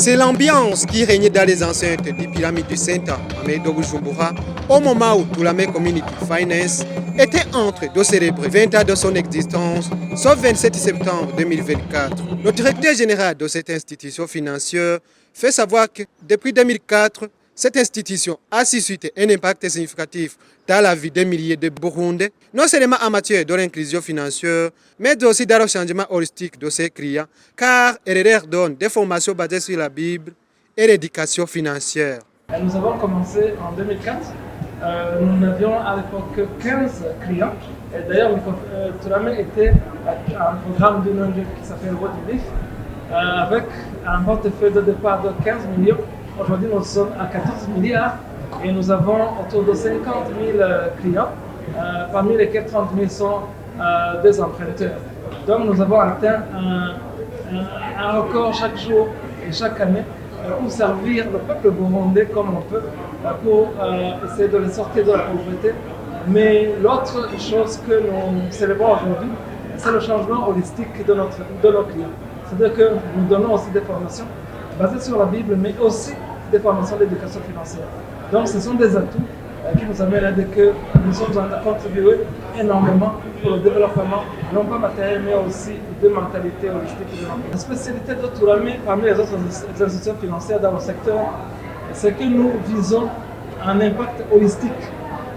C'est l'ambiance qui régnait dans les enceintes des pyramides du Saint-Amé de Bujumbura au moment où Toulamé Community Finance était en train de célébrer 20 ans de son existence, sauf 27 septembre 2024. Le directeur général de cette institution financière fait savoir que depuis 2004, cette institution a suscité un impact significatif dans la vie des milliers de Burundais, non seulement en matière de l'inclusion financière, mais aussi dans le changement holistique de ses clients, car elle leur donne des formations basées sur la Bible et l'éducation financière. Nous avons commencé en 2004. Nous n'avions à l'époque que 15 clients. Et d'ailleurs, Toulamé était un programme d'une ONG qui s'appelle World Relief, avec un portefeuille de départ de 15 millions. Aujourd'hui, nous sommes à 14 milliards et nous avons autour de 50 000 clients, parmi lesquels 30 000 sont des emprunteurs. Donc, nous avons atteint un record chaque jour et chaque année pour servir le peuple burundais comme on peut, pour essayer de les sortir de la pauvreté. Mais l'autre chose que nous célébrons aujourd'hui, c'est le changement holistique de nos clients. C'est-à-dire que nous donnons aussi des formations basées sur la Bible, mais aussi des formations d'éducation financière. Donc ce sont des atouts qui nous amènent à dire que nous sommes en train de contribuer énormément pour le développement, non pas matériel, mais aussi de mentalité holistique de l'entreprise. La spécialité de Toulamé, parmi les autres institutions financières dans le secteur, c'est que nous visons un impact holistique.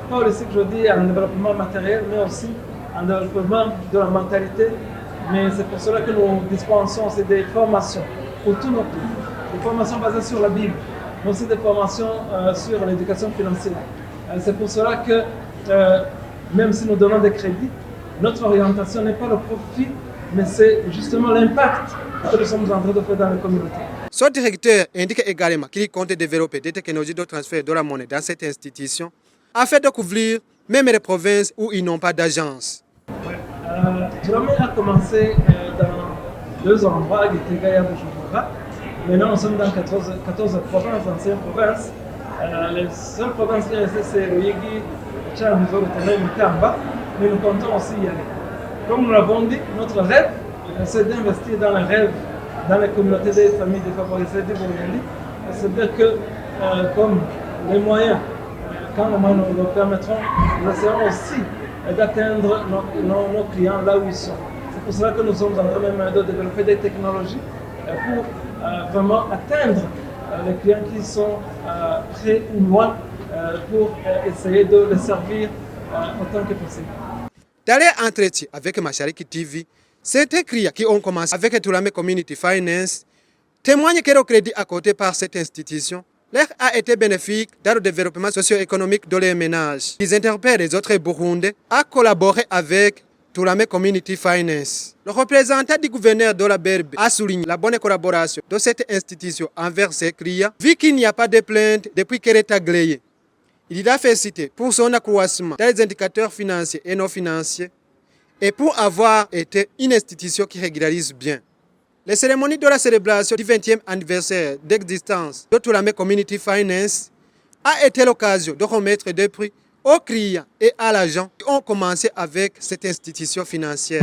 Pas holistique, je dis, un développement matériel, mais aussi un développement de la mentalité. Mais c'est pour cela que nous dispensons aussi des formations pour tous nos pays. Des formations basées sur la Bible, mais aussi des formations sur l'éducation financière. C'est pour cela que, même si nous donnons des crédits, notre orientation n'est pas le profit, mais c'est justement l'impact que nous sommes en train de faire dans les communautés. Son directeur indique également qu'il compte développer des technologies de transfert de la monnaie dans cette institution afin de couvrir même les provinces où ils n'ont pas d'agence. Toulamé a commencé dans 2 endroits, Gitega et Bujumbura. Maintenant, nous sommes dans 14 provinces, anciennes provinces. Les seules provinces qui restent, c'est Ruyigi, Tchanguzo, Rutana et Mutamba. Mais nous comptons aussi y aller. Comme nous l'avons dit, notre rêve, c'est d'investir dans les rêves, dans les communautés des familles défavorisées du Burundi. C'est-à-dire que, comme les moyens, quand nous le permettront, nous essaierons aussi d'atteindre nos clients là où ils sont. C'est pour cela que nous sommes en train même de développer des technologies pour vraiment atteindre les clients qui sont près ou loin pour essayer de les servir autant que possible. Dans les entretiens avec Mashariki TV, certains clients qui ont commencé avec Toulamé Community Finance témoignent que le crédit accordé par cette institution leur a été bénéfique dans le développement socio-économique de leurs ménages. Ils interpellent les autres Burundais à collaborer avec Toulamé Community Finance. Le représentant du gouverneur de la Berbe a souligné la bonne collaboration de cette institution envers ses clients, vu qu'il n'y a pas de plainte depuis qu'elle est agréée. Il a félicité pour son accroissement dans les indicateurs financiers et non financiers et pour avoir été une institution qui régularise bien. Les cérémonies de la célébration du 20e anniversaire d'existence de Toulamé Community Finance a été l'occasion de remettre des prix aux clients et à l'agent qui ont commencé avec cette institution financière.